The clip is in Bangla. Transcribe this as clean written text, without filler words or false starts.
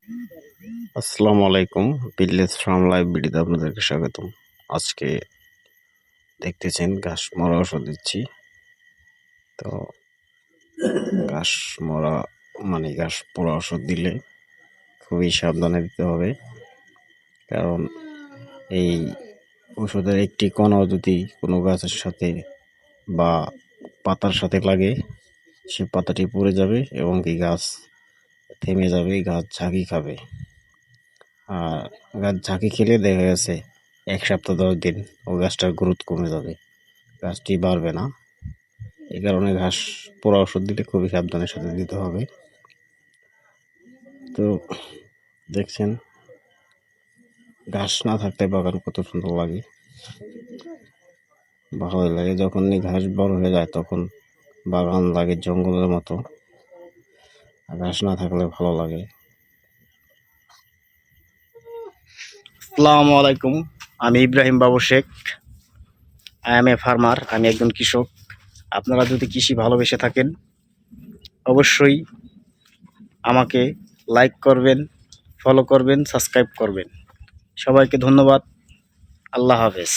আসসালামু আলাইকুম। ভিলেজ ফার্ম লাইভ ভিডিওতে আপনাদেরকে স্বাগতম। আজকে দেখতেছেন ঘাস মরা ওষুধ দিচ্ছি। তো ঘাস মরা মানে ঘাস পোড়া ওষুধ দিলে খুবই সাবধানে দিতে হবে, কারণ এই ওষুধের একটি কণাও যদি কোনো গাছের সাথে বা পাতার সাথে লাগে, সে পাতাটি পুড়ে যাবে এবং কি গাছ থেমে যাবে, গাছ ঝাঁকি খাবে। আর গাছ ঝাঁকি খেলে দেখা গেছে ১ সপ্তাহ ১০ দিন ও গাছটার গ্রোথ কমে যাবে, গাছটি বাড়বে না। এই কারণে ঘাস পোড়া ওষুধ দিলে খুবই সাবধানের সাথে দিতে হবে। তো দেখছেন ঘাস না থাকলে বাগান কত সুন্দর লাগে, ভালোই লাগে। যখনই ঘাস বড় হয়ে যায় তখন বাগান লাগে জঙ্গলের মতো, আর ঘাস না থাকলে ভালো লাগে। আসসালামু আলাইকুম। আমি ইব্রাহিম বাবু Sheikh. I M a farmer. আমি একজন কৃষক। আপনারা যদি কৃষি ভালোবেসে থাকেন অবশ্যই আমাকে লাইক করবেন, ফলো করবেন, সাবস্ক্রাইব করবেন। সবাইকে ধন্যবাদ। আল্লাহ হাফেজ।